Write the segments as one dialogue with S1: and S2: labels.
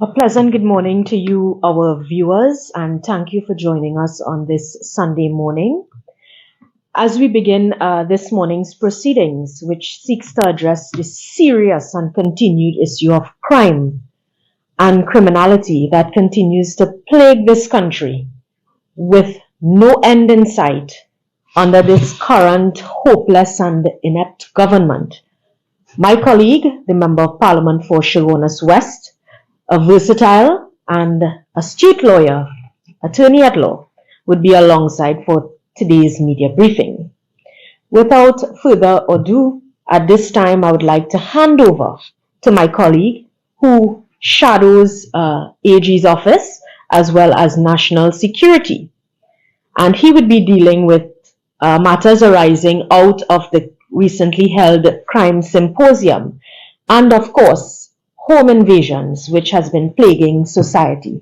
S1: A pleasant good morning to you, our viewers, and thank you for joining us on this Sunday morning. As we begin this morning's proceedings, which seeks to address the serious and continued issue of crime and criminality that continues to plague this country with no end in sight under this current hopeless and inept government, my colleague, the Member of Parliament for Chaguanas West, a versatile and astute lawyer, attorney at law, would be alongside for today's media briefing. Without further ado, at this time I would like to hand over to my colleague who shadows AG's office as well as national security. And he would be dealing with matters arising out of the recently held crime symposium and of course home invasions, which has been plaguing society.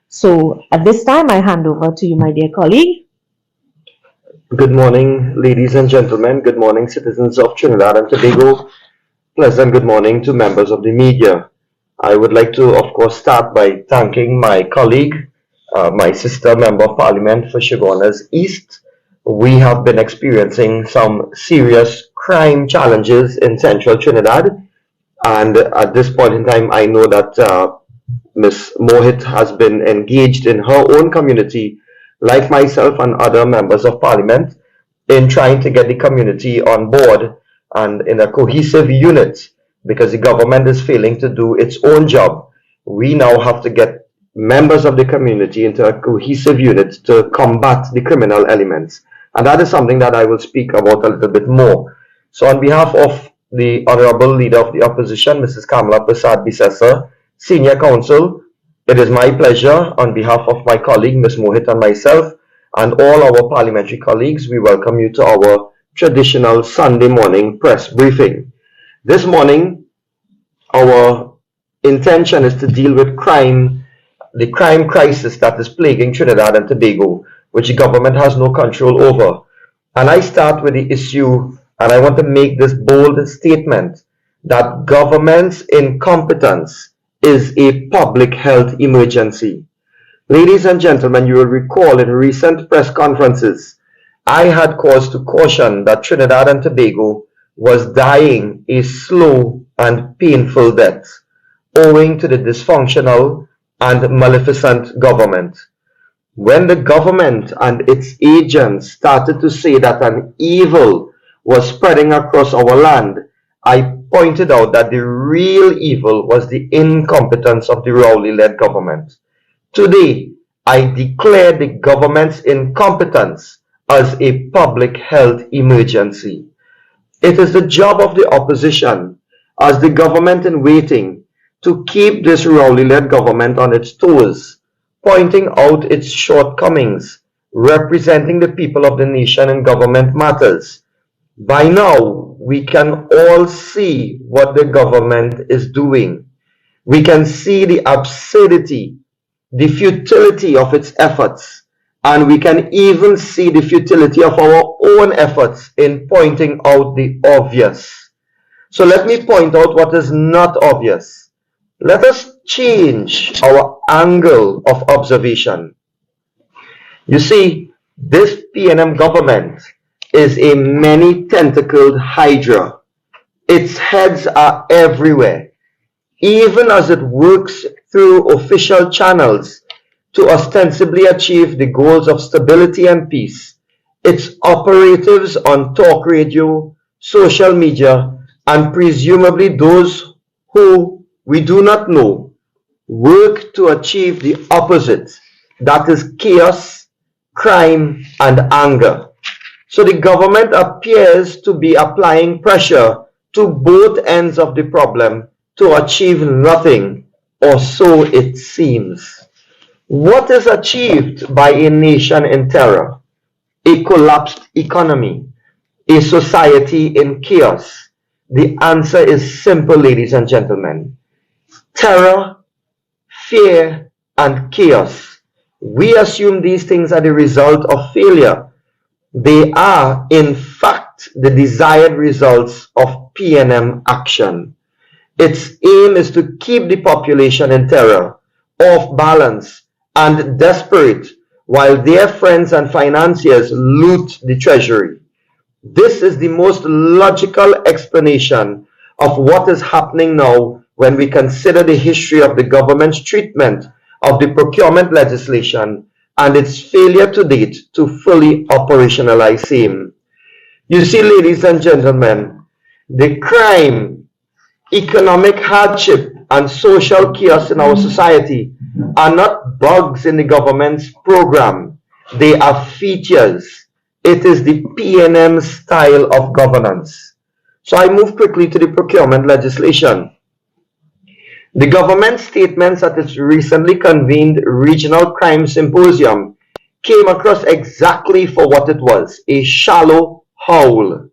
S1: So at this time, I hand over to you, my dear colleague.
S2: Good morning, ladies and gentlemen. Good morning, citizens of Trinidad and Tobago. Pleasant good morning to members of the media. I would like to, of course, start by thanking my colleague, my sister, Member of Parliament for Chaguanas East. We have been experiencing some serious crime challenges in central Trinidad. And at this point in time, I know that Ms. Mohit has been engaged in her own community, like myself and other members of Parliament, in trying to get the community on board and in a cohesive unit, because the government is failing to do its own job. We now have to get members of the community into a cohesive unit to combat the criminal elements. And that is something that I will speak about a little bit more. So on behalf of the Honorable Leader of the Opposition, Mrs. Kamala Prasad-Bissessar, Senior Counsel, it is my pleasure on behalf of my colleague, Ms. Mohit, and myself, and all our parliamentary colleagues, we welcome you to our traditional Sunday morning press briefing. This morning, our intention is to deal with crime, the crime crisis that is plaguing Trinidad and Tobago, which the government has no control over. And I start with the issue, and I want to make this bold statement that government's incompetence is a public health emergency. Ladies and gentlemen, you will recall in recent press conferences, I had cause to caution that Trinidad and Tobago was dying a slow and painful death owing to the dysfunctional and maleficent government. When the government and its agents started to say that an evil was spreading across our land, I pointed out that the real evil was the incompetence of the Rowley-led government. Today, I declare the government's incompetence as a public health emergency. It is the job of the opposition, as the government in waiting, to keep this Rowley-led government on its toes, pointing out its shortcomings, representing the people of the nation in government matters. By now, we can all see what the government is doing. We can see the absurdity, the futility of its efforts, and we can even see the futility of our own efforts in pointing out the obvious. So let me point out what is not obvious. Let us change our angle of observation. You see, this PNM government is a many-tentacled hydra. Its heads are everywhere, even as it works through official channels to ostensibly achieve the goals of stability and peace. Its operatives on talk radio, social media, and presumably those who we do not know, work to achieve the opposite, that is chaos, crime, and anger. So the government appears to be applying pressure to both ends of the problem to achieve nothing, or so it seems. What is achieved by a nation in terror? A collapsed economy, a society in chaos? The answer is simple, ladies and gentlemen. Terror, fear, and chaos. We assume these things are the result of failure. They are, in fact, the desired results of PNM action. Its aim is to keep the population in terror, off balance, and desperate, while their friends and financiers loot the treasury. This is the most logical explanation of what is happening now when we consider the history of the government's treatment of the procurement legislation and its failure to date to fully operationalize same. You see, ladies and gentlemen, the crime, economic hardship, and social chaos in our society are not bugs in the government's program. They are features. It is the PNM style of governance. So I move quickly to the procurement legislation. The government statements at its recently convened Regional Crime Symposium came across exactly for what it was, a shallow howl.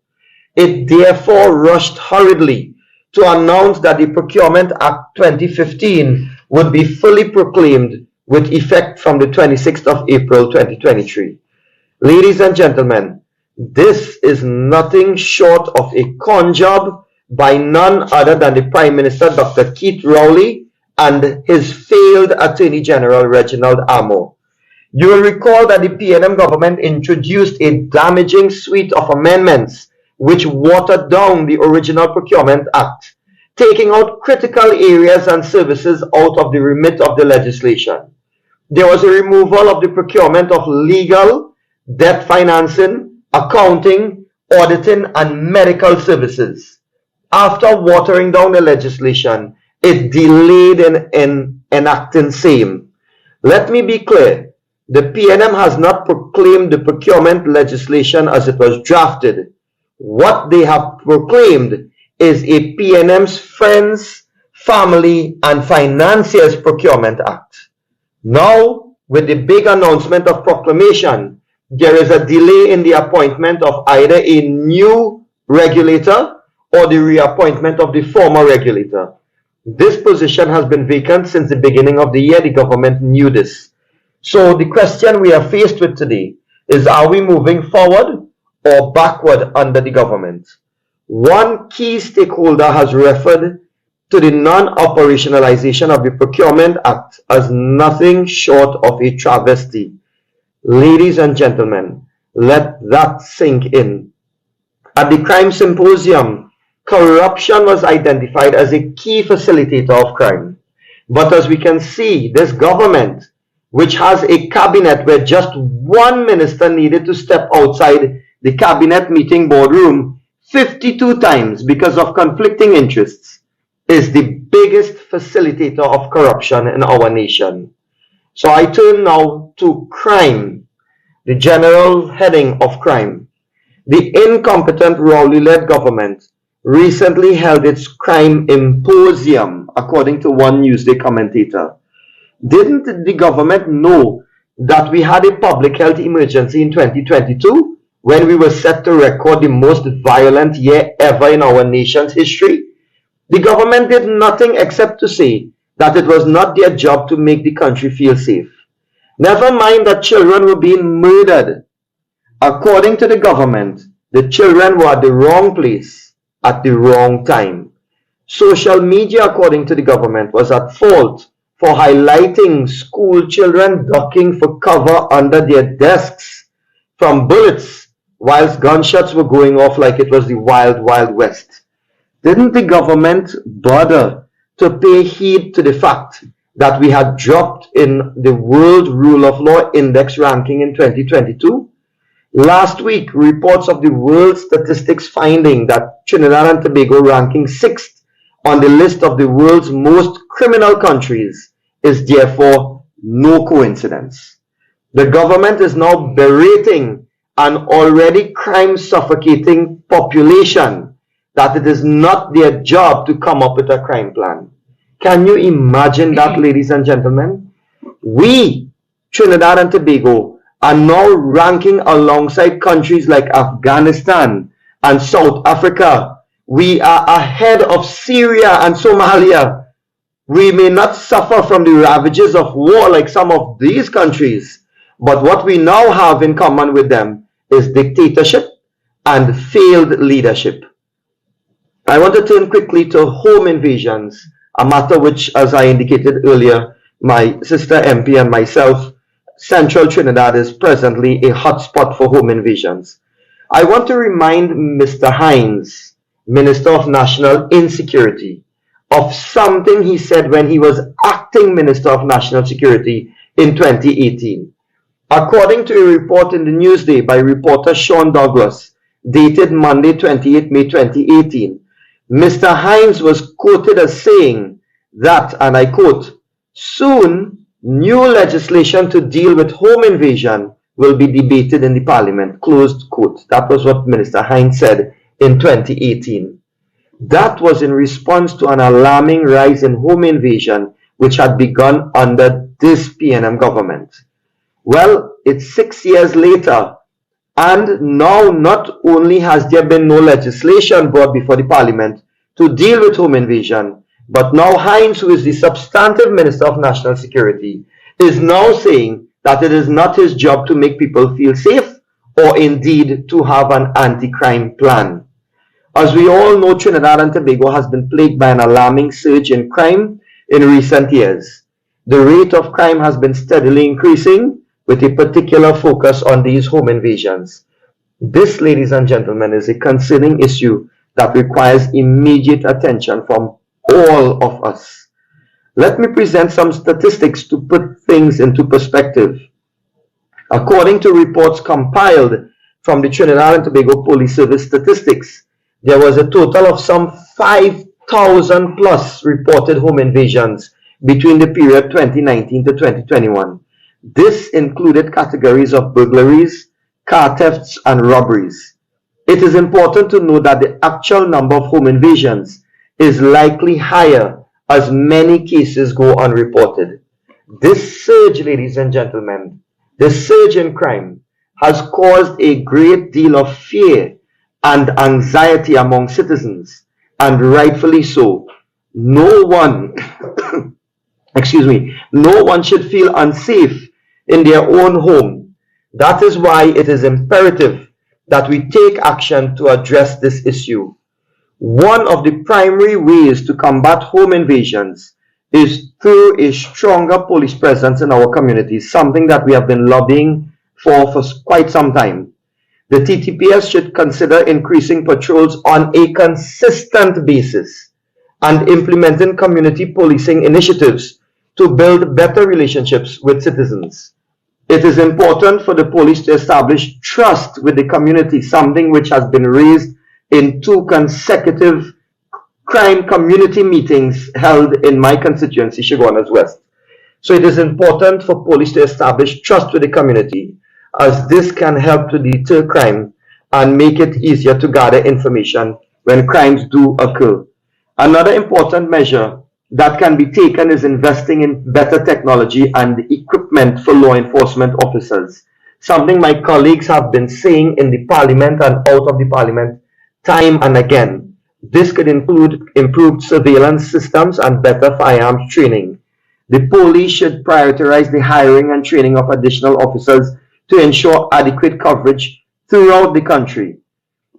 S2: It therefore rushed hurriedly to announce that the Procurement Act 2015 would be fully proclaimed with effect from the 26th of April 2023. Ladies and gentlemen, this is nothing short of a con job by none other than the Prime Minister, Dr. Keith Rowley, and his failed Attorney General, Reginald Amo. You will recall that the PNM government introduced a damaging suite of amendments which watered down the original Procurement Act, taking out critical areas and services out of the remit of the legislation. There was a removal of the procurement of legal, debt financing, accounting, auditing, and medical services. After watering down the legislation, it delayed in enacting same. Let me be clear, the PNM has not proclaimed the procurement legislation as it was drafted. What they have proclaimed is a PNM's Friends, Family, and Financiers Procurement Act. Now, with the big announcement of proclamation, there is a delay in the appointment of either a new regulator or the reappointment of the former regulator. This position has been vacant since the beginning of the year. The government knew this. So the question we are faced with today is, are we moving forward or backward under the government? One key stakeholder has referred to the non-operationalization of the Procurement Act as nothing short of a travesty. Ladies and gentlemen, let that sink in. At the Crime Symposium, corruption was identified as a key facilitator of crime. But as we can see, this government, which has a cabinet where just one minister needed to step outside the cabinet meeting boardroom 52 times because of conflicting interests, is the biggest facilitator of corruption in our nation. So I turn now to crime, the general heading of crime. The incompetent Rowley-led government recently held its crime symposium, according to one Newsday commentator. Didn't the government know that we had a public health emergency in 2022 when we were set to record the most violent year ever in our nation's history? The government did nothing except to say that it was not their job to make the country feel safe. Never mind that children were being murdered. According to the government, the children were at the wrong place at the wrong time. Social media, according to the government, was at fault for highlighting school children ducking for cover under their desks from bullets whilst gunshots were going off like it was the wild, wild west. Didn't the government bother to pay heed to the fact that we had dropped in the World Rule of Law Index ranking in 2022? Last week, reports of the World Statistics finding that Trinidad and Tobago, ranking 6th on the list of the world's most criminal countries, is therefore no coincidence. The government is now berating an already crime-suffocating population that it is not their job to come up with a crime plan. Can you imagine that, ladies and gentlemen? We, Trinidad and Tobago, are now ranking alongside countries like Afghanistan and South Africa. We are ahead of Syria and Somalia. We may not suffer from the ravages of war like some of these countries, but what we now have in common with them is dictatorship and failed leadership. I want to turn quickly to home invasions, a matter which, as I indicated earlier, my sister MP and myself, Central Trinidad is presently a hotspot for home invasions. I want to remind Mr. Hines, Minister of National Insecurity, of something he said when he was acting Minister of National Security in 2018. According to a report in the Newsday by reporter Sean Douglas, dated Monday 28 May 2018, Mr. Hines was quoted as saying that, and I quote, "Soon, new legislation to deal with home invasion will be debated in the Parliament," closed quote. That was what Minister Hines said in 2018. That was in response to an alarming rise in home invasion which had begun under this PNM government. Well, it's 6 years later, and now not only has there been no legislation brought before the Parliament to deal with home invasion, but now Hines, who is the substantive Minister of National Security, is now saying that it is not his job to make people feel safe or indeed to have an anti-crime plan. As we all know, Trinidad and Tobago has been plagued by an alarming surge in crime in recent years. The rate of crime has been steadily increasing, with a particular focus on these home invasions. This, ladies and gentlemen, is a concerning issue that requires immediate attention from all of us. Let me present some statistics to put things into perspective. According to reports compiled from the Trinidad and Tobago Police Service statistics, there was a total of some 5,000 plus reported home invasions between the period 2019 to 2021. This included categories of burglaries, car thefts, and robberies. It is important to note that the actual number of home invasions is likely higher as many cases go unreported. This surge, ladies and gentlemen, this surge in crime has caused a great deal of fear and anxiety among citizens, and rightfully so. No one, no one should feel unsafe in their own home. That is why it is imperative that we take action to address this issue. One of the primary ways to combat home invasions is through a stronger police presence in our communities, something that we have been lobbying for quite some time. The TTPS should consider increasing patrols on a consistent basis and implementing community policing initiatives to build better relationships with citizens. It is important for the police to establish trust with the community, something which has been raised in 2 consecutive crime community meetings held in my constituency, Chaguanas West. So it is important for police to establish trust with the community, as this can help to deter crime and make it easier to gather information when crimes do occur. Another important measure that can be taken is investing in better technology and equipment for law enforcement officers, something my colleagues have been saying in the Parliament and out of the Parliament time and again. This could include improved surveillance systems and better firearms training. The police should prioritize the hiring and training of additional officers to ensure adequate coverage throughout the country.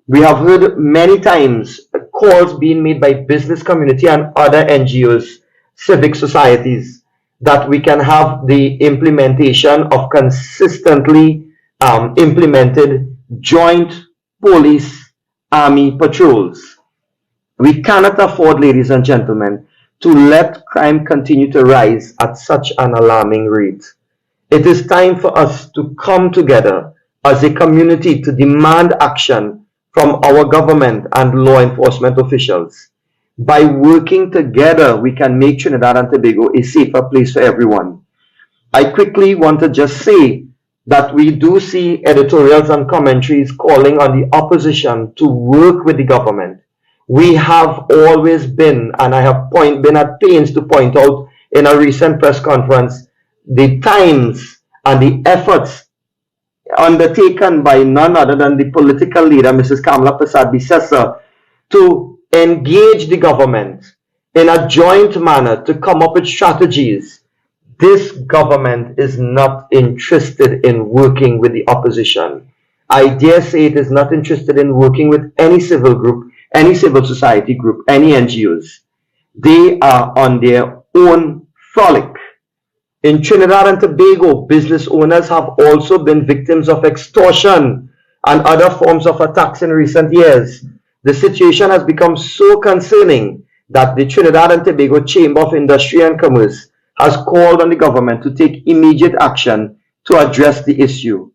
S2: We have heard many times calls being made by business community and other NGOs, civic societies, that we can have the implementation of consistently implemented joint police army patrols. We cannot afford, ladies and gentlemen, to let crime continue to rise at such an alarming rate. It is time for us to come together as a community to demand action from our government and law enforcement officials. By working together, we can make Trinidad and Tobago a safer place for everyone. I quickly want to just say that we do see editorials and commentaries calling on the opposition to work with the government. We have always been, and I have been at pains to point out in a recent press conference, the times and the efforts undertaken by none other than the political leader, Mrs. Kamala Persad-Bissessar, to engage the government in a joint manner to come up with strategies. This government is not interested in working with the opposition. I dare say it is not interested in working with any civil group, any civil society group, any NGOs. They are on their own frolic. In Trinidad and Tobago, business owners have also been victims of extortion and other forms of attacks in recent years. The situation has become so concerning that the Trinidad and Tobago Chamber of Industry and Commerce has called on the government to take immediate action to address the issue.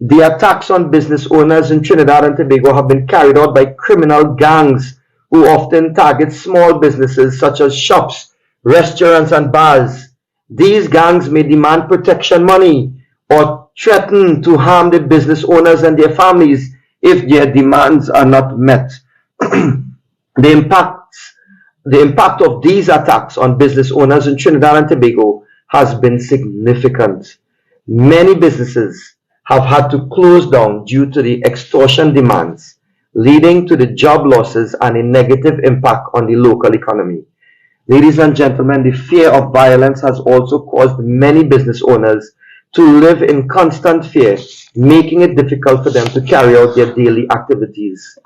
S2: The attacks on business owners in Trinidad and Tobago have been carried out by criminal gangs who often target small businesses such as shops, restaurants, and bars. These gangs may demand protection money or threaten to harm the business owners and their families if their demands are not met. The impact of these attacks on business owners in Trinidad and Tobago has been significant. Many businesses have had to close down due to the extortion demands, leading to the job losses and a negative impact on the local economy. Ladies and gentlemen, the fear of violence has also caused many business owners to live in constant fear, making it difficult for them to carry out their daily activities.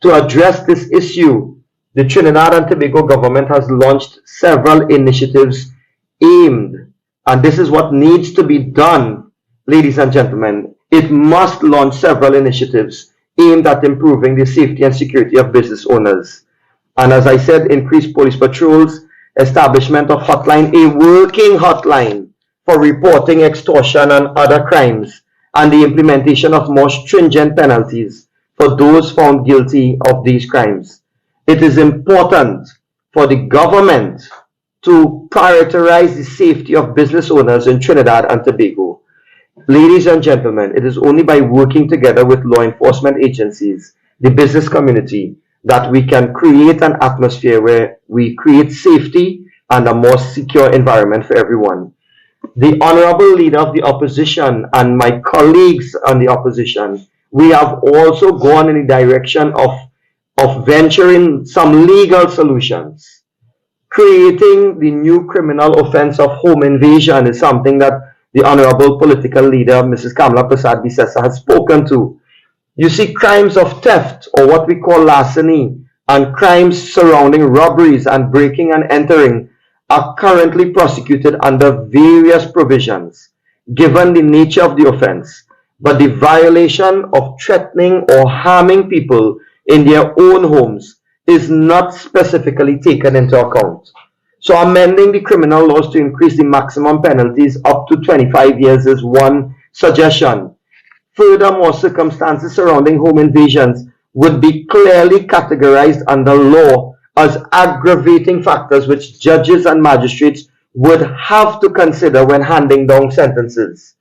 S2: To address this issue, the Trinidad and Tobago government has launched several initiatives aimed, and this is what needs to be done, ladies and gentlemen. It must launch several initiatives aimed at improving the safety and security of business owners. And as I said, increased police patrols, establishment of hotline, a working hotline for reporting extortion and other crimes, and the implementation of more stringent penalties for those found guilty of these crimes. It is important for the government to prioritize the safety of business owners in Trinidad and Tobago. Ladies and gentlemen, it is only by working together with law enforcement agencies, the business community, that we can create an atmosphere where we create safety and a more secure environment for everyone. The Honorable Leader of the Opposition and my colleagues on the opposition, we have also gone in the direction of venturing some legal solutions. Creating the new criminal offense of home invasion is something that the Honorable Political Leader, Mrs. Kamala Prasad Bisesa, has spoken to. You see, crimes of theft, or what we call larceny, and crimes surrounding robberies and breaking and entering are currently prosecuted under various provisions, given the nature of the offense. But the violation of threatening or harming people in their own homes is not specifically taken into account. So amending the criminal laws to increase the maximum penalties up to 25 years is one suggestion. Furthermore, circumstances surrounding home invasions would be clearly categorized under law as aggravating factors which judges and magistrates would have to consider when handing down sentences.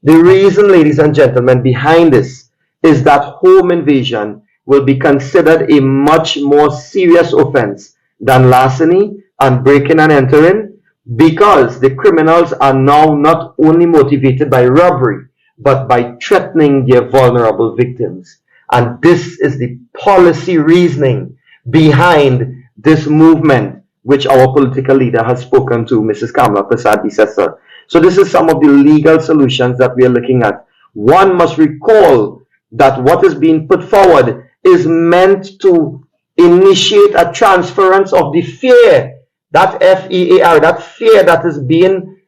S2: The reason, ladies and gentlemen, behind this is that home invasion will be considered a much more serious offense than larceny and breaking and entering, because the criminals are now not only motivated by robbery, but by threatening their vulnerable victims. And this is the policy reasoning behind this movement, which our political leader has spoken to, Mrs. Kamala Prasad Bisesa. So this is some of the legal solutions that we are looking at. One must recall that what is being put forward is meant to initiate a transference of the fear, that FEAR, that fear that is being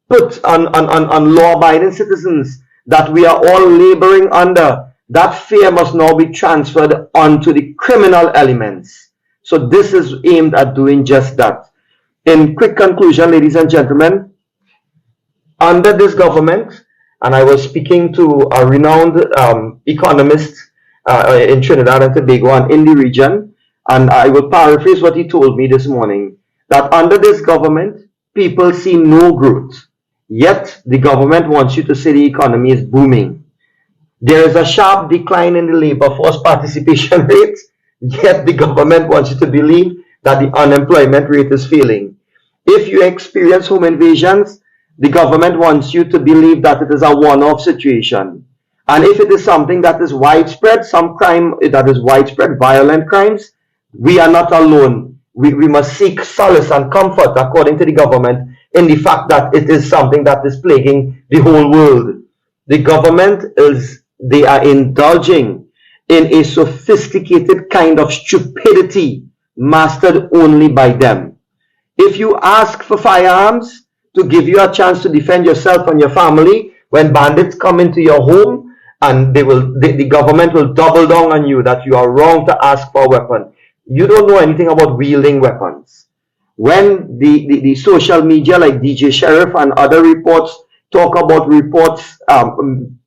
S2: put on law-abiding citizens, that we are all laboring under. That fear must now be transferred onto the criminal elements. So this is aimed at doing just that. In quick conclusion, ladies and gentlemen, under this government, and I was speaking to a renowned economist in Trinidad and Tobago and in the region, and I will paraphrase what he told me this morning, that under this government, people see no growth. Yet, the government wants you to say the economy is booming. There is a sharp decline in the labor force participation rate, yet the government wants you to believe that the unemployment rate is falling. If you experience home invasions, the government wants you to believe that it is a one-off situation. And if it is something that is widespread, some crime that is widespread, violent crimes, we are not alone. We must seek solace and comfort, according to the government, in the fact that it is something that is plaguing the whole world. The government they are indulging in a sophisticated kind of stupidity mastered only by them. If you ask for firearms to give you a chance to defend yourself and your family when bandits come into your home, and the government will double down on you that you are wrong to ask for a weapon. You don't know anything about wielding weapons. When the social media like DJ Sheriff and other reports talk about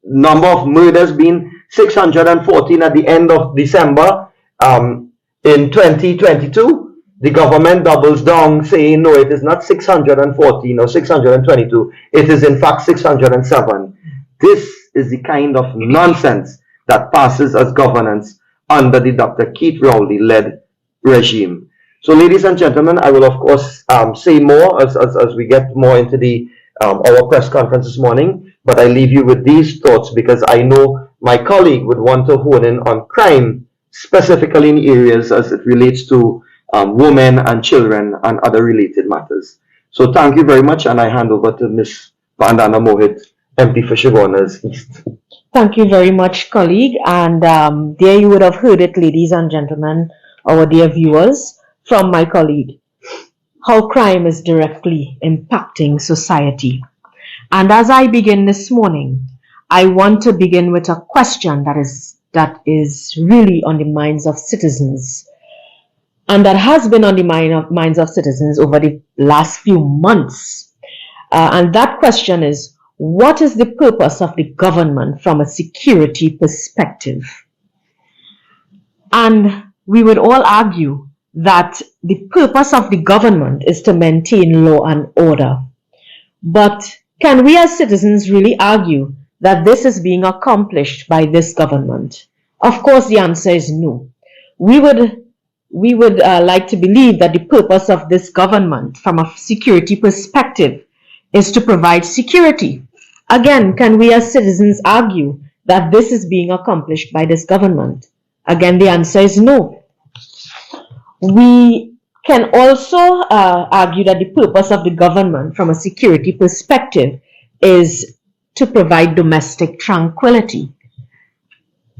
S2: number of murders being 614 at the end of December in 2022, the government doubles down saying, no, it is not 614 or 622. It is in fact 607. This is the kind of nonsense that passes as governance under the Dr. Keith Rowley-led regime. So, ladies and gentlemen, I will, of course, say more as we get more into our press conference this morning, but I leave you with these thoughts because I know my colleague would want to hone in on crime, specifically in areas as it relates to women and children and other related matters. So thank you very much, and I hand over to Ms. Vandana Mohit, MP for Chaguanas East.
S1: Thank you very much, colleague. And there you would have heard it, ladies and gentlemen, our dear viewers, from my colleague, how crime is directly impacting society. And as I begin this morning, I want to begin with a question that is really on the minds of citizens, and that has been on the minds of citizens over the last few months. And that question is, what is the purpose of the government from a security perspective? And we would all argue that the purpose of the government is to maintain law and order. But can we as citizens really argue that this is being accomplished by this government? Of course, the answer is no. We would like to believe that the purpose of this government from a security perspective is to provide security. Again, can we as citizens argue that this is being accomplished by this government? Again, the answer is no. We can also argue that the purpose of the government from a security perspective is to provide domestic tranquility.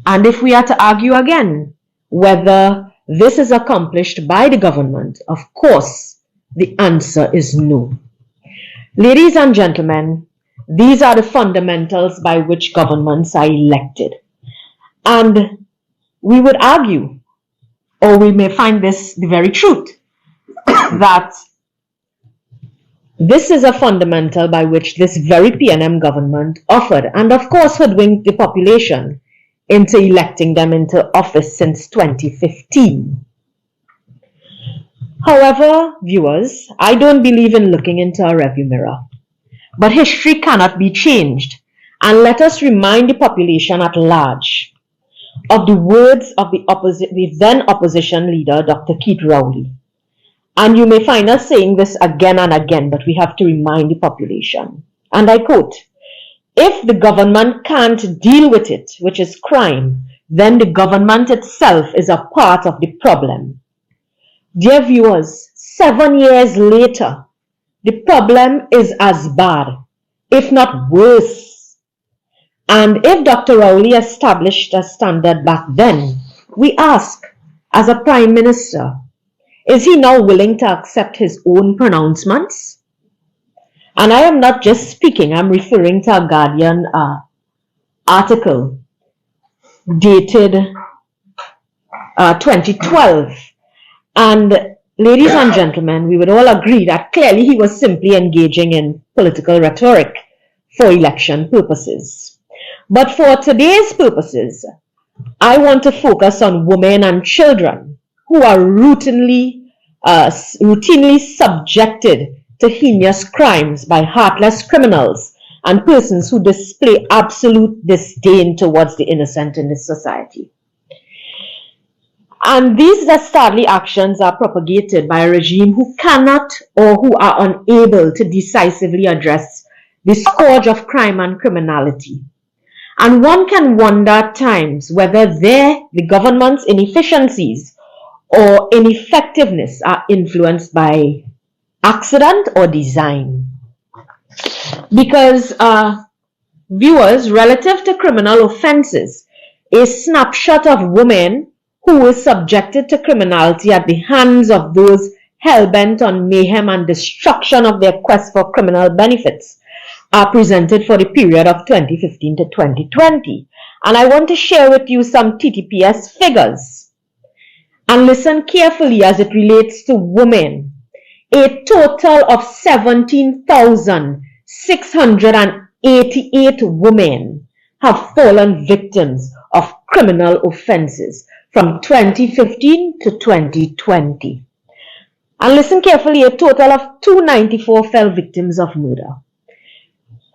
S1: And if we are to argue again whether this is accomplished by the government, of course, the answer is no. Ladies and gentlemen, these are the fundamentals by which governments are elected. And we would argue, or we may find this the very truth, that this is a fundamental by which this very PNM government offered, and of course hoodwinked the population into electing them into office since 2015. However, viewers, I don't believe in looking into a rearview mirror. But history cannot be changed, and let us remind the population at large of the words of the then opposition leader, Dr. Keith Rowley. And you may find us saying this again and again, but we have to remind the population. And I quote, "If the government can't deal with it, which is crime, then the government itself is a part of the problem." Dear viewers, 7 years later, the problem is as bad, if not worse. And if Dr. Rowley established a standard back then, we ask, as a Prime Minister, is he now willing to accept his own pronouncements? And I am not just speaking, I'm referring to a Guardian article dated 2012. And ladies and gentlemen, we would all agree that clearly he was simply engaging in political rhetoric for election purposes. But for today's purposes, I want to focus on women and children who are routinely subjected to heinous crimes by heartless criminals and persons who display absolute disdain towards the innocent in this society. And these dastardly actions are propagated by a regime who cannot or who are unable to decisively address the scourge of crime and criminality. And one can wonder at times whether the government's inefficiencies or ineffectiveness are influenced by accident or design. Because viewers, relative to criminal offenses, a snapshot of women who were subjected to criminality at the hands of those hell-bent on mayhem and destruction of their quest for criminal benefits are presented for the period of 2015 to 2020. And I want to share with you some TTPS figures. And listen carefully as it relates to women. A total of 17,688 women have fallen victims of criminal offenses from 2015 to 2020. And listen carefully, a total of 294 fell victims of murder.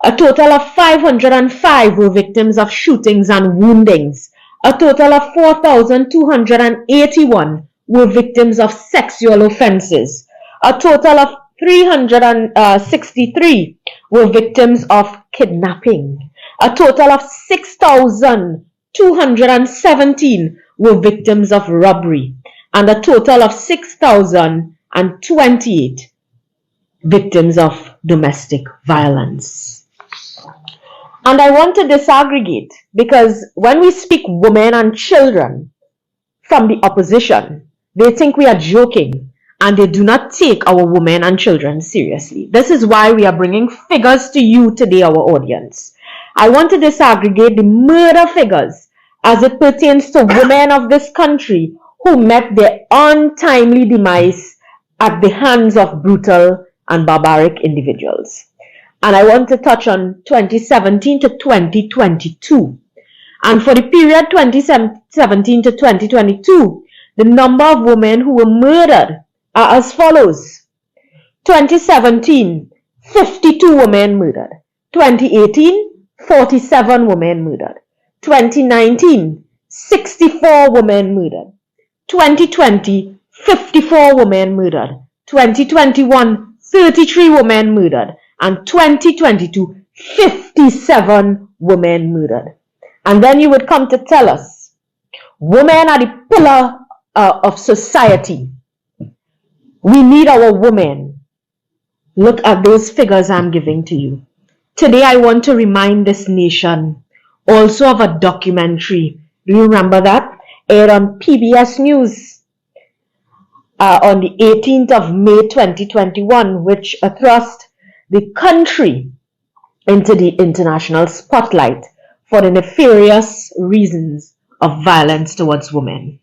S1: A total of 505 were victims of shootings and woundings. A total of 4,281 were victims of sexual offenses. A total of 363 were victims of kidnapping. A total of 6,217 were victims of robbery. And a total of 6,028 victims of domestic violence. And I want to disaggregate, because when we speak women and children from the opposition, they think we are joking and they do not take our women and children seriously. This is why we are bringing figures to you today, our audience. I want to disaggregate the murder figures as it pertains to women of this country who met their untimely demise at the hands of brutal and barbaric individuals. And I want to touch on 2017 to 2022. And for the period 2017 to 2022, the number of women who were murdered are as follows. 2017, 52 women murdered. 2018, 47 women murdered. 2019, 64 women murdered. 2020, 54 women murdered. 2021, 33 women murdered. And 2022, 57 women murdered. And then you would come to tell us, women are the pillar of society. We need our women. Look at those figures I'm giving to you. Today I want to remind this nation also of a documentary. Do you remember that? Aired on PBS News on the 18th of May 2021, which thrust the country into the international spotlight for the nefarious reasons of violence towards women.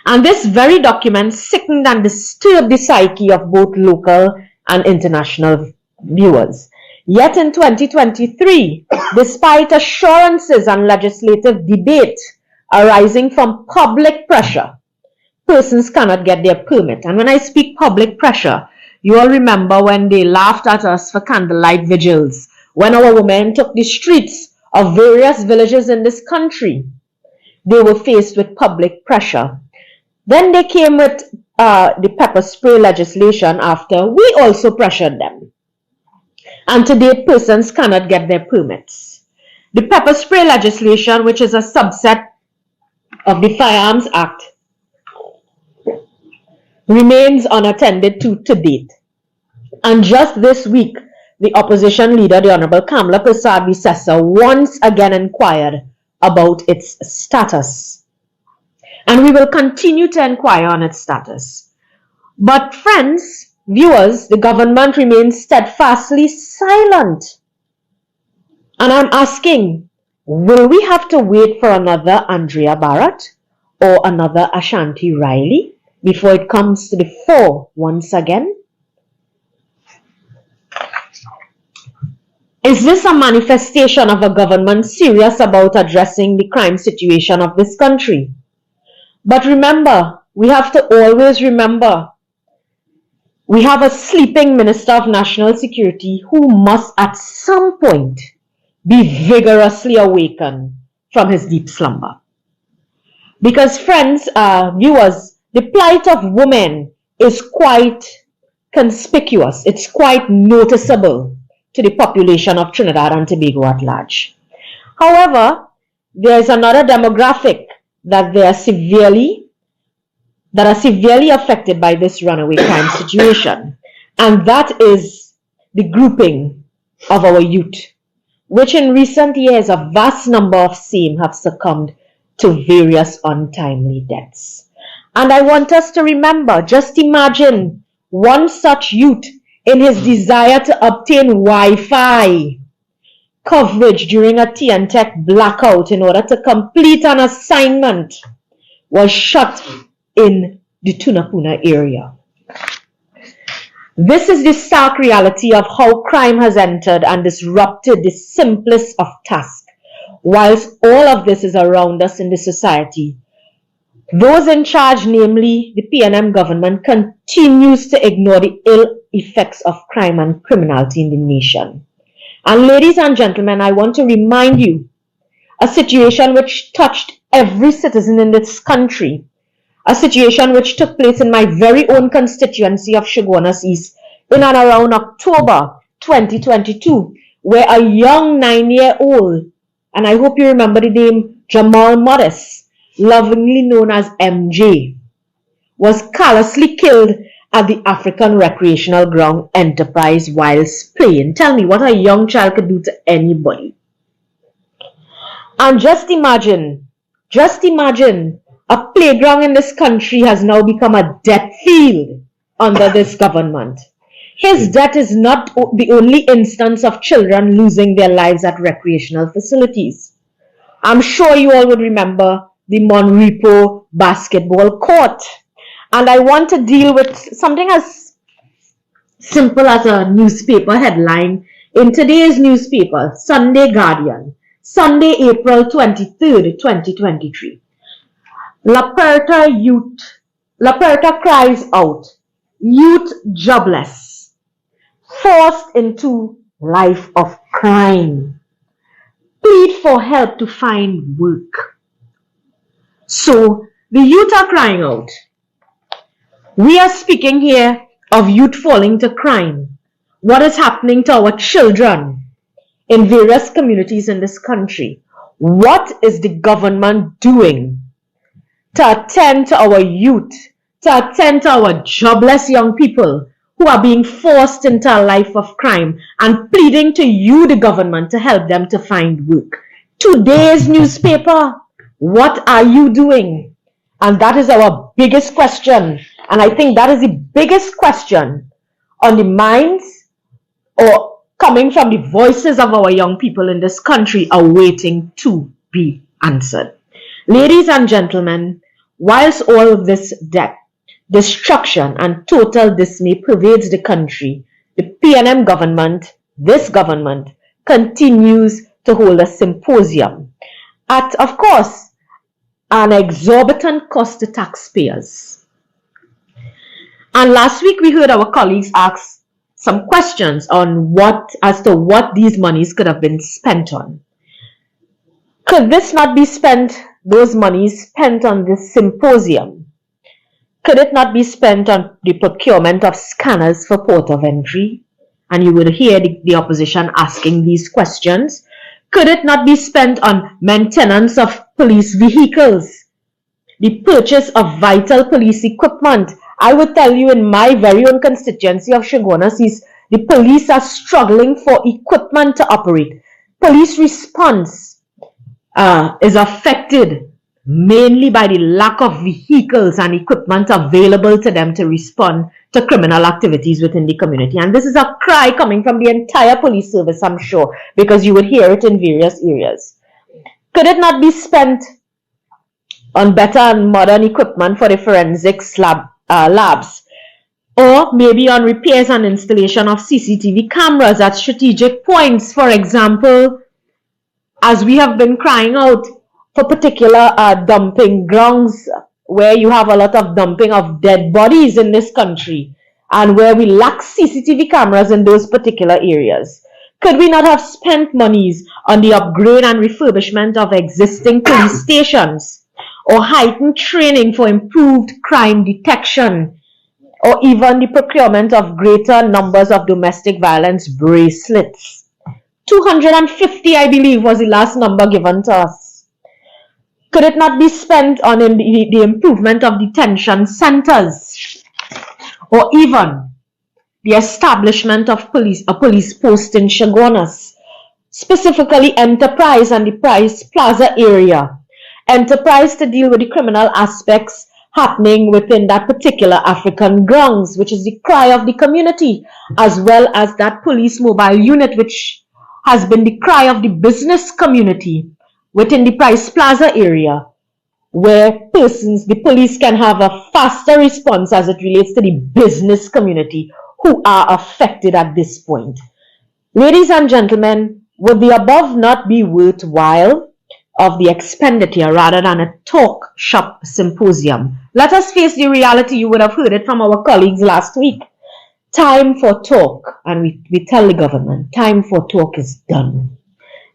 S1: And this very document sickened and disturbed the psyche of both local and international viewers. Yet in 2023, despite assurances and legislative debate arising from public pressure, persons cannot get their permit. And when I speak public pressure, you all remember when they laughed at us for candlelight vigils, when our women took the streets of various villages in this country. They were faced with public pressure. Then they came with the pepper spray legislation after we also pressured them. And today, persons cannot get their permits. The pepper spray legislation, which is a subset of the Firearms Act, remains unattended to date. And just this week, the opposition leader, the Honorable Kamala Persad-Visessa, once again inquired about its status. And we will continue to inquire on its status. But friends, viewers, the government remains steadfastly silent. And I'm asking, will we have to wait for another Andrea Barrett or another Ashanti Riley before it comes to the fore once again? Is this a manifestation of a government serious about addressing the crime situation of this country? But remember, we have to always remember, we have a sleeping Minister of National Security who must at some point be vigorously awakened from his deep slumber. Because friends, viewers, the plight of women is quite conspicuous. It's quite noticeable to the population of Trinidad and Tobago at large. However, there is another demographic that are severely affected by this runaway crime situation, and that is the grouping of our youth, which in recent years a vast number of same have succumbed to various untimely deaths. And I want us to remember, just imagine one such youth in his desire to obtain Wi-Fi coverage during a TNTech blackout in order to complete an assignment was shot in the Tunapuna area. This is the stark reality of how crime has entered and disrupted the simplest of tasks. Whilst all of this is around us in the society, those in charge, namely the PNM government, continues to ignore the ill effects of crime and criminality in the nation. And ladies and gentlemen, I want to remind you, a situation which touched every citizen in this country, a situation which took place in my very own constituency of Shogunas East in and around October 2022, where a young 9-year-old, and I hope you remember the name Jamal Modest, lovingly known as MJ, was callously killed at the African Recreational Ground Enterprise whilst playing. Tell me what a young child could do to anybody. And just imagine, a playground in this country has now become a death field under this government. His death is not the only instance of children losing their lives at recreational facilities. I'm sure you all would remember the Monrepo basketball court. And I want to deal with something as simple as a newspaper headline in today's newspaper, Sunday Guardian, Sunday, April 23rd, 2023. Laperta cries out, youth jobless, forced into life of crime, plead for help to find work. So the youth are crying out. We are speaking here of youth falling to crime. What is happening to our children in various communities in this country? What is the government doing to attend to our youth, to attend to our jobless young people who are being forced into a life of crime and pleading to you, the government, to help them to find work? Today's newspaper, what are you doing? And that is our biggest question. And I think that is the biggest question on the minds or coming from the voices of our young people in this country, awaiting to be answered. Ladies and gentlemen, whilst all of this death, destruction, and total dismay pervades the country, the PNM government, this government, continues to hold a symposium at, of course, an exorbitant cost to taxpayers. And last week we heard our colleagues ask some questions on as to what these monies could have been spent on. Could this not be spent, those monies spent on this symposium? Could it not be spent on the procurement of scanners for port of entry? And you would hear the opposition asking these questions. Could it not be spent on maintenance of police vehicles, the purchase of vital police equipment? I would tell you, in my very own constituency of Shogunas East, the police are struggling for equipment to operate. Police response is affected mainly by the lack of vehicles and equipment available to them to respond to criminal activities within the community. And this is a cry coming from the entire police service, I'm sure, because you would hear it in various areas. Could it not be spent on better and modern equipment for the forensics labs, or maybe on repairs and installation of CCTV cameras at strategic points, for example, as we have been crying out for particular dumping grounds where you have a lot of dumping of dead bodies in this country and where we lack CCTV cameras in those particular areas. Could we not have spent monies on the upgrade and refurbishment of existing police stations, or heightened training for improved crime detection, or even the procurement of greater numbers of domestic violence bracelets? 250, I believe, was the last number given to us. Could it not be spent on the improvement of detention centers, or even the establishment of a police post in Shogunas, specifically Enterprise and the Price Plaza area? Enterprise to deal with the criminal aspects happening within that particular African grounds, which is the cry of the community, as well as that police mobile unit, which has been the cry of the business community within the Price Plaza area, where the police can have a faster response as it relates to the business community who are affected at this point. Ladies and gentlemen, would the above not be worthwhile of the expenditure rather than a talk shop symposium? Let us face the reality. You would have heard it from our colleagues last week. Time for talk, and we tell the government, time for talk is done.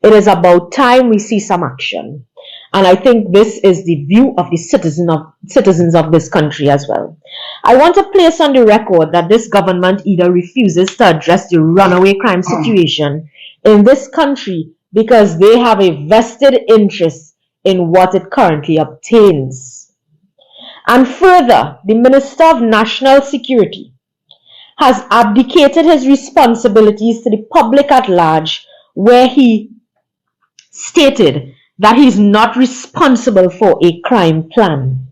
S1: It is about time we see some action. And I think this is the view of the citizens of this country as well. I want to place on the record that this government either refuses to address the runaway crime situation in this country because they have a vested interest in what it currently obtains. And further, the Minister of National Security has abdicated his responsibilities to the public at large, where he stated that he is not responsible for a crime plan.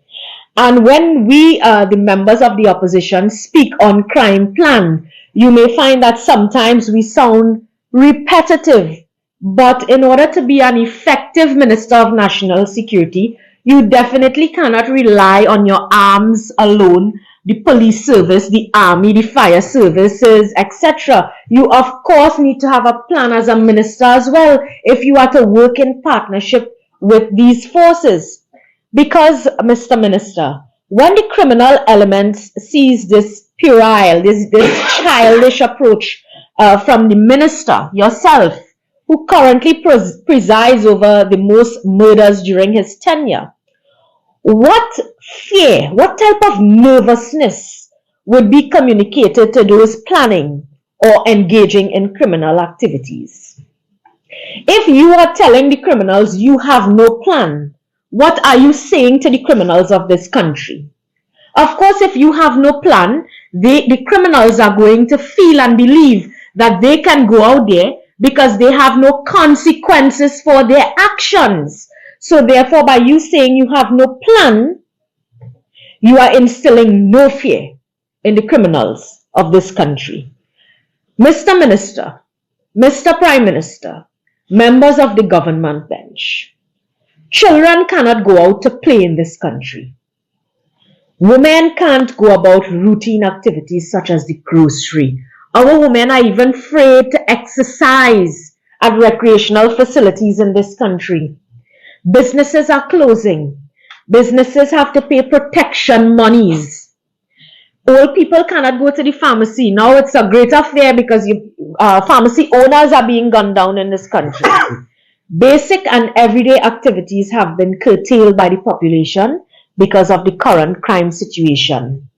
S1: And when we, the members of the opposition, speak on crime plan, you may find that sometimes we sound repetitive. But in order to be an effective Minister of National Security, you definitely cannot rely on your arms alone, the police service, the army, the fire services, etc. You of course need to have a plan as a minister as well if you are to work in partnership with these forces. Because, Mr. Minister, when the criminal element sees this puerile, this childish approach from the minister, yourself, who currently presides over the most murders during his tenure, what fear, what type of nervousness would be communicated to those planning or engaging in criminal activities? If you are telling the criminals you have no plan, what are you saying to the criminals of this country? Of course, if you have no plan, the criminals are going to feel and believe that they can go out there because they have no consequences for their actions. So therefore, by you saying you have no plan, you are instilling no fear in the criminals of this country. Mr. Minister, Mr. Prime Minister, members of the government bench, children cannot go out to play in this country. Women can't go about routine activities such as the grocery. Our women are even afraid to exercise at recreational facilities in this country. Businesses are closing. Businesses have to pay protection monies. Old people cannot go to the pharmacy. Now it's a great affair because pharmacy owners are being gunned down in this country. Basic and everyday activities have been curtailed by the population because of the current crime situation.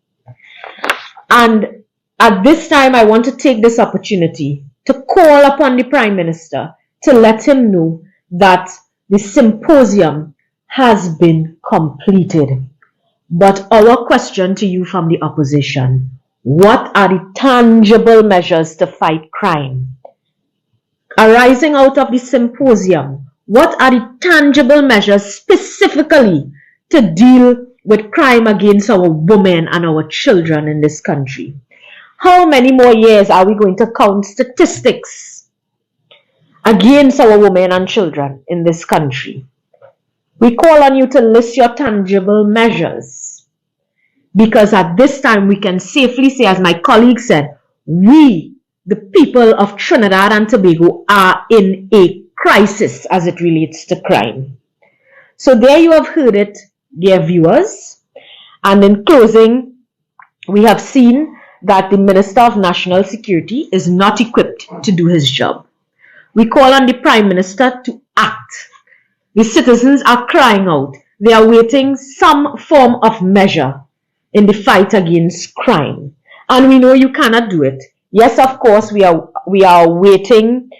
S1: And at this time, I want to take this opportunity to call upon the Prime Minister to let him know that the symposium has been completed. But our question to you from the opposition, what are the tangible measures to fight crime? Arising out of the symposium, what are the tangible measures specifically to deal with crime against our women and our children in this country? How many more years are we going to count statistics against our women and children in this country? We call on you to list your tangible measures, because at this time we can safely say, as my colleague said, we, the people of Trinidad and Tobago, are in a crisis as it relates to crime. So there you have heard it, dear viewers. And in closing, we have seen that the Minister of National Security is not equipped to do his job. We call on the Prime Minister to act. The citizens are crying out. They are waiting some form of measure in the fight against crime. And we know you cannot do it. Yes, of course, we are waiting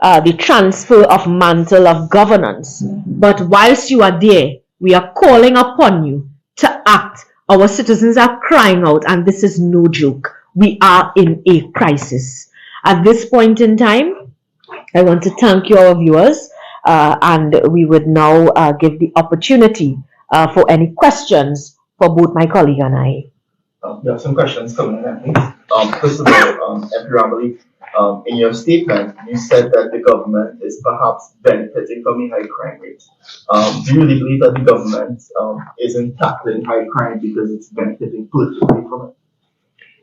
S1: the transfer of mantle of governance. But whilst you are there, we are calling upon you to act. Our citizens are crying out, and this is no joke. We are in a crisis. At this point in time, I want to thank you, our viewers, and we would now give the opportunity for any questions for both my colleague and I.
S3: We have some questions coming in, I think. First of all, MP Ramley, in your statement, you said that the government is perhaps benefiting from the high crime rate. Do you really believe that the government isn't tackling high crime because it's benefiting politically from it?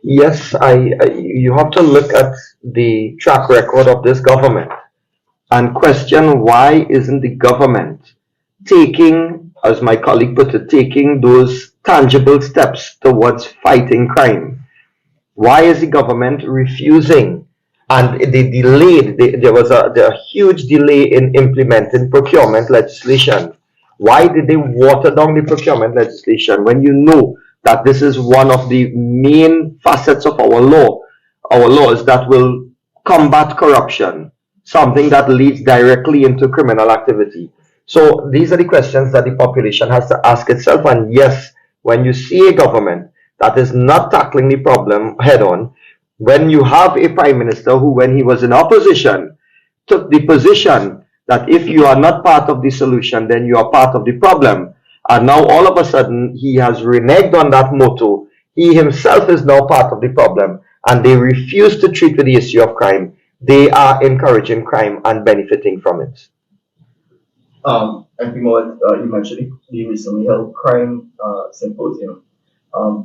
S2: Yes, you have to look at the track record of this government and question why isn't the government taking, as my colleague put it, taking those tangible steps towards fighting crime. Why is the government refusing? And they delayed, there was a huge delay in implementing procurement legislation. Why did they water down the procurement legislation when you know that this is one of the main facets of our laws that will combat corruption, something that leads directly into criminal activity? So these are the questions that the population has to ask itself. And yes, when you see a government that is not tackling the problem head on, when you have a prime minister who, when he was in opposition, took the position that if you are not part of the solution, then you are part of the problem. And now all of a sudden, he has reneged on that motto. He himself is now part of the problem, and they refuse to treat with the issue of crime. They are encouraging crime and benefiting from it.
S3: MP Mod, you mentioned the recently held crime symposium.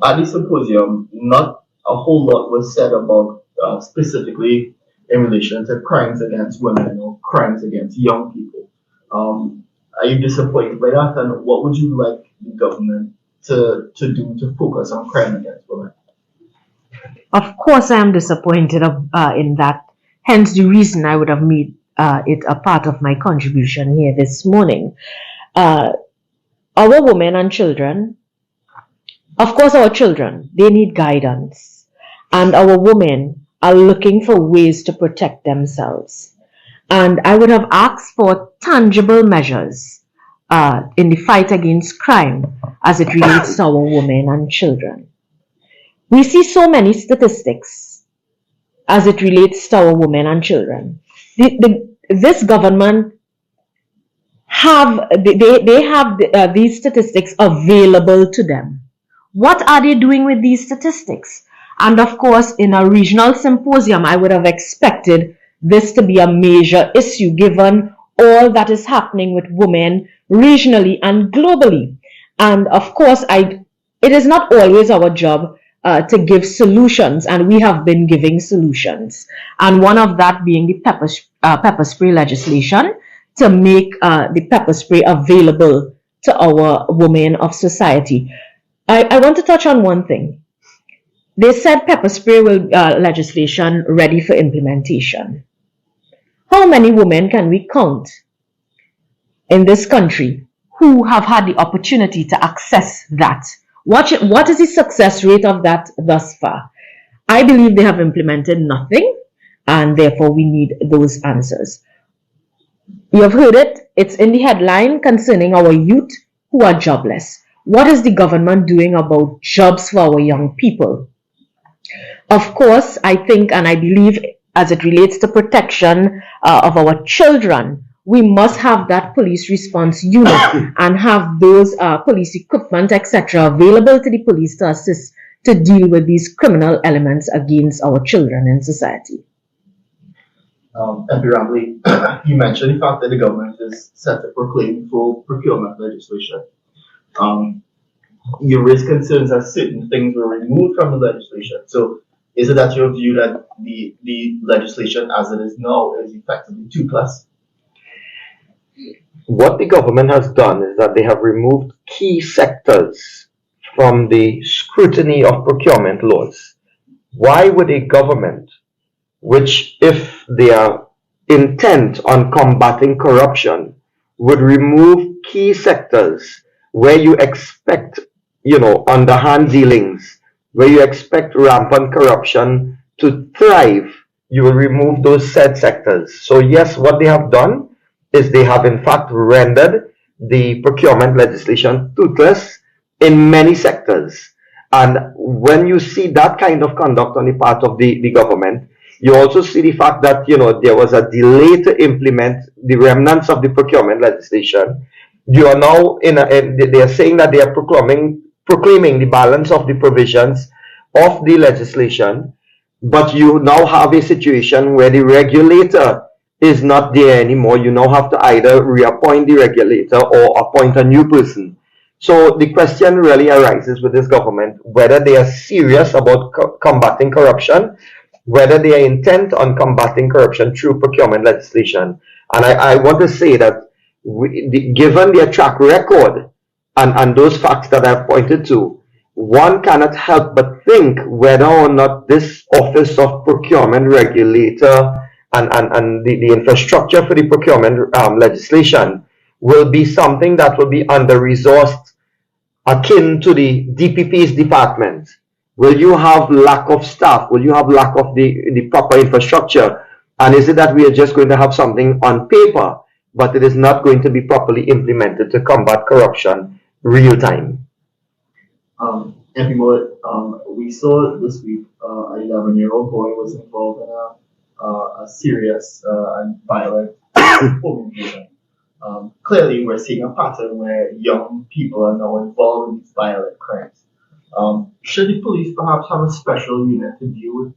S3: At the symposium, not a whole lot was said about specifically in relation to crimes against women or crimes against young people. Are you disappointed by that? And what would you like the government to do to focus on crime against women?
S1: Of course, I am disappointed in that. Hence the reason I would have made it a part of my contribution here this morning. Our women and children, of course, our children, they need guidance. And our women are looking for ways to protect themselves. And I would have asked for tangible measures in the fight against crime as it relates to our women and children. We see so many statistics as it relates to our women and children. This government have these statistics available to them. What are they doing with these statistics? And of course, in a regional symposium, I would have expected this to be a major issue given all that is happening with women regionally and globally. And of course, it is not always our job to give solutions, and we have been giving solutions. And one of that being the pepper spray legislation to make the pepper spray available to our women of society. I want to touch on one thing. They said pepper spray legislation ready for implementation. How many women can we count in this country who have had the opportunity to access that? What is the success rate of that thus far? I believe they have implemented nothing, and therefore we need those answers. You have heard it. It's in the headline concerning our youth who are jobless. What is the government doing about jobs for our young people? Of course, I think and I believe as it relates to protection of our children, we must have that police response unit and have those police equipment, etc., available to the police to assist to deal with these criminal elements against our children in society.
S3: MP Ramley, you mentioned the fact that the government is set to proclaim full procurement legislation. You raised concerns that certain things were removed from the legislation. So is it that your view that the legislation as it is now is effectively 2+?
S2: What the government has done is that they have removed key sectors from the scrutiny of procurement laws. Why would a government, which if they are intent on combating corruption, would remove key sectors where you expect, underhand dealings, where you expect rampant corruption to thrive, you will remove those said sectors. So yes, what they have done is they have in fact rendered the procurement legislation toothless in many sectors. And when you see that kind of conduct on the part of the government, you also see the fact that, there was a delay to implement the remnants of the procurement legislation. You are now they are saying that they are proclaiming the balance of the provisions of the legislation, but you now have a situation where the regulator is not there anymore. You now have to either reappoint the regulator or appoint a new person. So the question really arises with this government whether they are serious about combating corruption, whether they are intent on combating corruption through procurement legislation. And I want to say that given their track record and those facts that I've pointed to, one cannot help but think whether or not this Office of Procurement Regulator and the infrastructure for the procurement legislation will be something that will be under-resourced akin to the DPP's department. Will you have lack of staff? Will you have lack of the proper infrastructure? And is it that we are just going to have something on paper, but it is not going to be properly implemented to combat corruption real time?
S3: MP Moore, we saw this week an 11-year-old boy was involved in a serious and violent home invasion. Clearly, we're seeing a pattern where young people are now involved in these violent crimes. Should the police perhaps have a special unit to deal with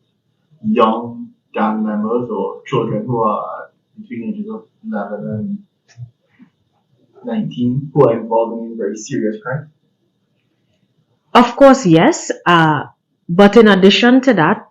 S3: young gang members or children who are between ages of 11 and 19 who are involved in very serious crimes?
S1: Of course, yes. But in addition to that,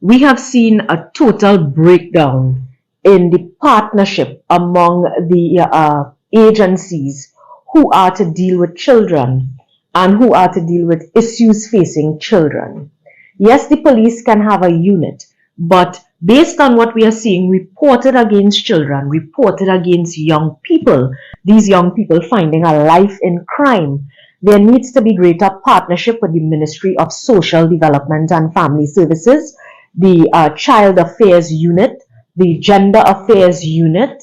S1: we have seen a total breakdown in the partnership among the agencies who are to deal with children and who are to deal with issues facing children. Yes, the police can have a unit, but based on what we are seeing reported against children, reported against young people, these young people finding a life in crime, there needs to be greater partnership with the Ministry of Social Development and Family Services, the Child Affairs Unit, the Gender Affairs Unit,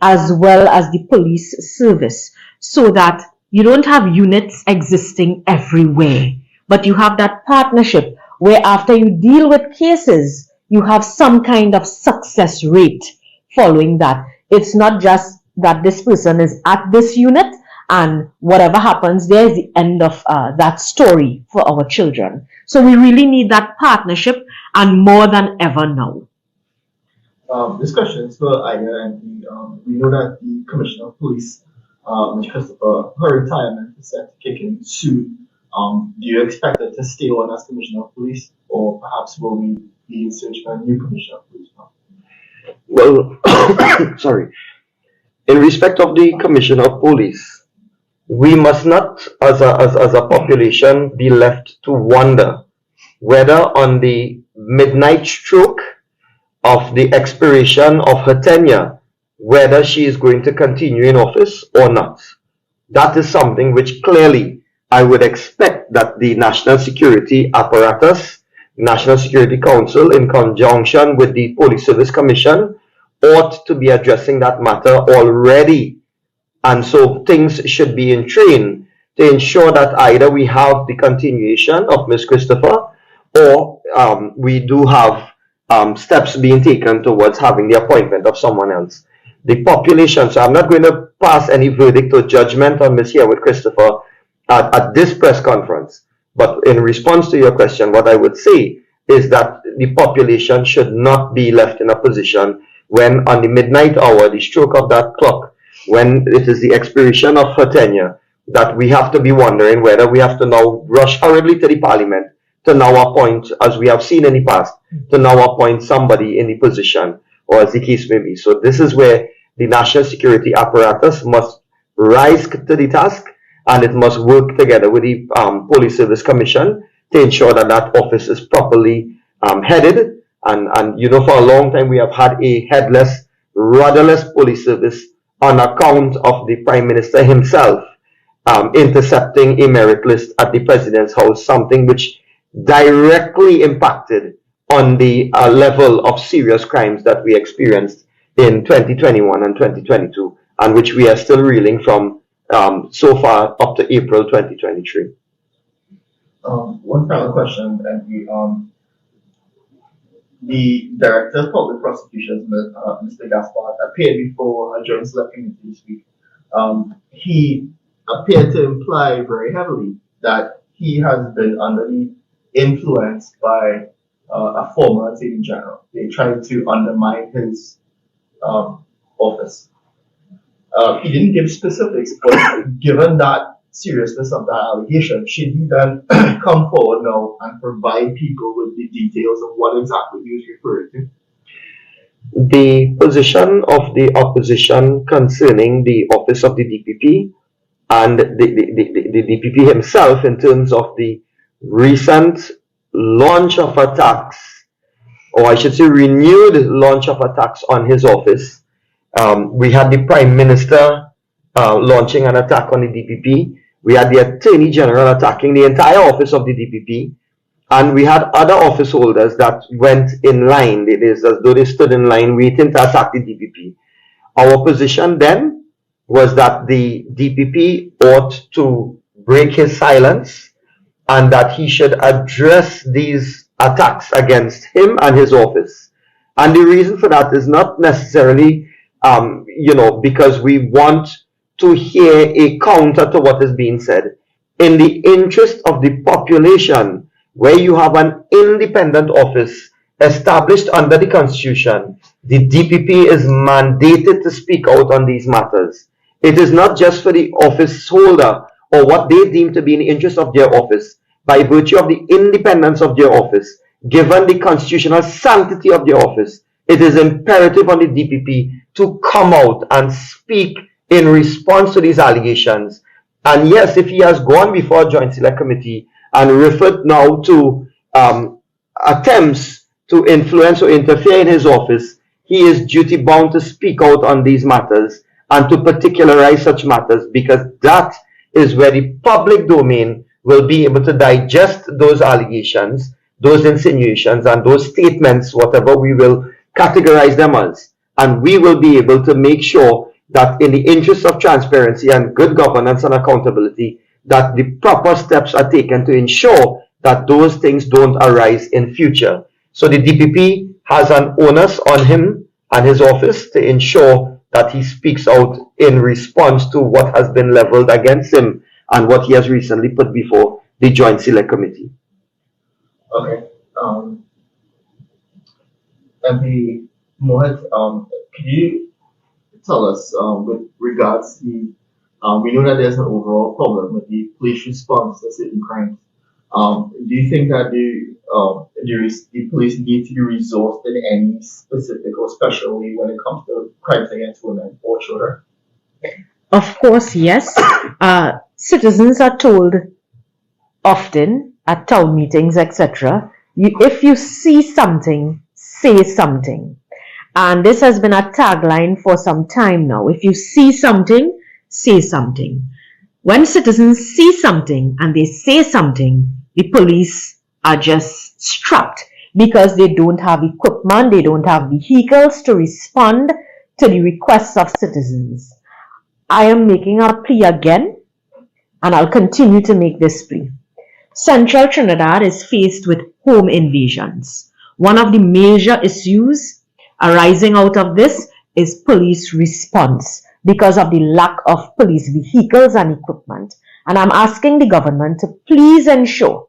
S1: as well as the police service, so that you don't have units existing everywhere, but you have that partnership where after you deal with cases, you have some kind of success rate following that. It's not just that this person is at this unit and whatever happens, there's the end of that story for our children. So we really need that partnership, and more than ever now.
S3: This question is for Ida, and we know that the Commissioner of Police, Ms. Christopher, her retirement is set to kick in soon. Do you expect her to stay on as Commissioner of Police, or perhaps will we be in search for a new Commissioner of Police now?
S2: Well, sorry. In respect of the Commissioner of Police, we must not, as a population, be left to wonder whether on the midnight stroke of the expiration of her tenure, whether she is going to continue in office or not. That is something which clearly I would expect that the National Security Apparatus, National Security Council, in conjunction with the Police Service Commission, ought to be addressing that matter already. And so things should be in train to ensure that either we have the continuation of Ms. Christopher, or we do have steps being taken towards having the appointment of someone else. The population, so I'm not going to pass any verdict or judgment on Ms. Herwood Christopher at this press conference. But in response to your question, what I would say is that the population should not be left in a position when on the midnight hour, the stroke of that clock, when it is the expiration of her tenure, that we have to be wondering whether we have to now rush hurriedly to the parliament to now appoint, as we have seen in the past, to now appoint somebody in the position, or as the case may be. So this is where the national security apparatus must rise to the task, and it must work together with the Police Service Commission to ensure that that office is properly headed. And you know, for a long time we have had a headless, rudderless police service on account of the Prime Minister himself intercepting a merit list at the President's house, something which directly impacted on the level of serious crimes that we experienced in 2021 and 2022, and which we are still reeling from so far up to April 2023.
S3: One final question, and the Director of Public Prosecutions, Mr. Gaspard, appeared before a joint select committee this week. He appeared to imply very heavily that he has been under the influence by a former Attorney General. They tried to undermine his office. He didn't give specifics, but given that seriousness of that allegation, should he then come forward now and provide people with the details of what exactly he was referring to?
S2: The position of the opposition concerning the office of the DPP and the DPP himself in terms of the recent launch of attacks, or I should say renewed launch of attacks on his office. We had the Prime Minister launching an attack on the DPP. We had the Attorney General attacking the entire office of the DPP. And we had other office holders that went in line. It is as though they stood in line waiting to attack the DPP. Our position then was that the DPP ought to break his silence and that he should address these attacks against him and his office. And the reason for that is not necessarily, because we want to hear a counter to what is being said. In the interest of the population, where you have an independent office established under the Constitution, the DPP is mandated to speak out on these matters. It is not just for the office holder or what they deem to be in the interest of their office. By virtue of the independence of their office, given the constitutional sanctity of their office, it is imperative on the DPP to come out and speak in response to these allegations. And yes, if he has gone before a Joint Select Committee and referred now to attempts to influence or interfere in his office, he is duty bound to speak out on these matters and to particularize such matters, because that is where the public domain will be able to digest those allegations, those insinuations, and those statements, whatever we will categorize them as. And we will be able to make sure that in the interest of transparency and good governance and accountability, that the proper steps are taken to ensure that those things don't arise in future. So the DPP has an onus on him and his office to ensure that he speaks out in response to what has been leveled against him and what he has recently put before the Joint Select Committee.
S3: Okay. MP Mohit, can you tell us with regards to we know that there's an overall problem with the police response to certain crimes. Do you think that the police need to be resourced in any specific or especially when it comes to crimes against women or children?
S1: Of course, yes. Citizens are told often at town meetings, etc., if you see something, say something. And this has been a tagline for some time now. If you see something, say something. When citizens see something and they say something, the police are just strapped because they don't have equipment, they don't have vehicles to respond to the requests of citizens. I am making a plea again, and I'll continue to make this plea. Central Trinidad is faced with home invasions. One of the major issues arising out of this is police response because of the lack of police vehicles and equipment. And I'm asking the government to please ensure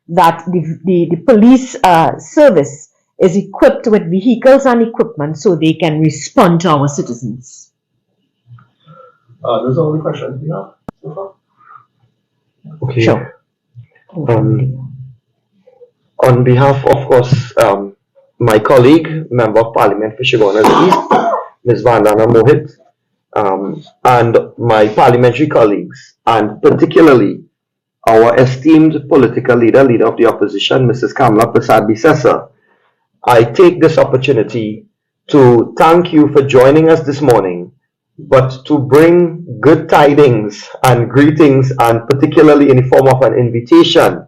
S1: that the police service is equipped with vehicles and equipment so they can respond to our citizens.
S3: Those are all the questions we have so far.
S2: Okay.
S1: Sure.
S2: On behalf, of course, my colleague, Member of Parliament for Chaguanas East, Ms. Vandana Mohit, and my parliamentary colleagues, and particularly our esteemed political leader of the opposition, Mrs. Kamla Prasad-Bisesa, I take this opportunity to thank you for joining us this morning, but to bring good tidings and greetings, and particularly in the form of an invitation.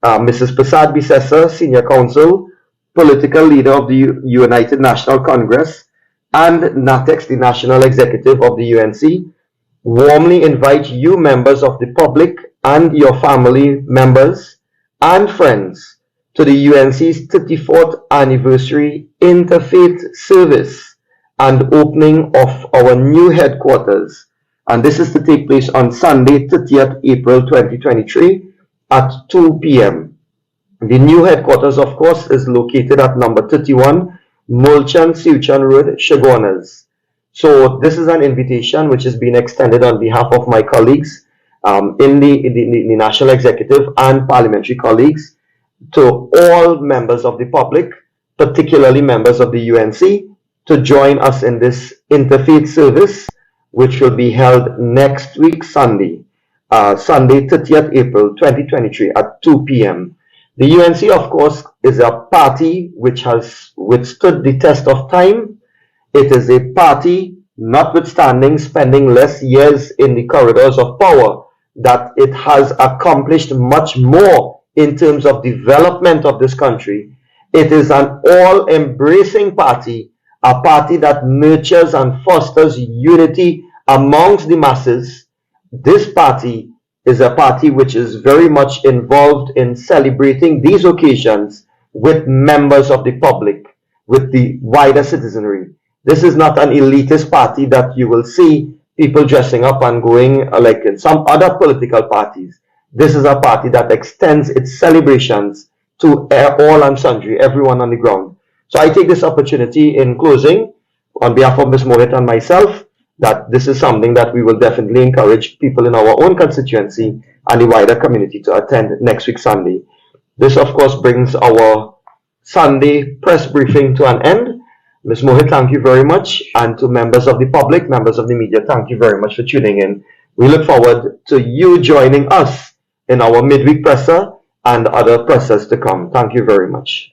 S2: Mrs. Prasad-Bisesa, Senior Counsel, political leader of the United National Congress, and NATEX, the National Executive of the UNC, warmly invite you, members of the public, and your family members and friends to the UNC's 34th anniversary interfaith service and opening of our new headquarters. And this is to take place on Sunday, 30th April 2023 at 2 p.m. The new headquarters, of course, is located at number 31, Mulchan Siuchan Road, Chaguanas. So this is an invitation which is being extended on behalf of my colleagues in the National Executive and parliamentary colleagues to all members of the public, particularly members of the UNC, to join us in this interfaith service, which will be held next week, Sunday, Sunday, 30th April 2023 at 2 p.m. The UNC, of course, is a party which has withstood the test of time. It is a party, notwithstanding spending less years in the corridors of power, that it has accomplished much more in terms of development of this country. It is an all-embracing party, a party that nurtures and fosters unity amongst the masses. This party is a party which is very much involved in celebrating these occasions with members of the public, with the wider citizenry. This is not an elitist party that you will see people dressing up and going like in some other political parties. This is a party that extends its celebrations to all and sundry, everyone on the ground. So I take this opportunity in closing, on behalf of Ms. Mohit and myself, that this is something that we will definitely encourage people in our own constituency and the wider community to attend next week Sunday. This, of course, brings our Sunday press briefing to an end. Ms. Mohit, thank you very much. And to members of the public, members of the media, thank you very much for tuning in. We look forward to you joining us in our midweek presser and other pressers to come. Thank you very much.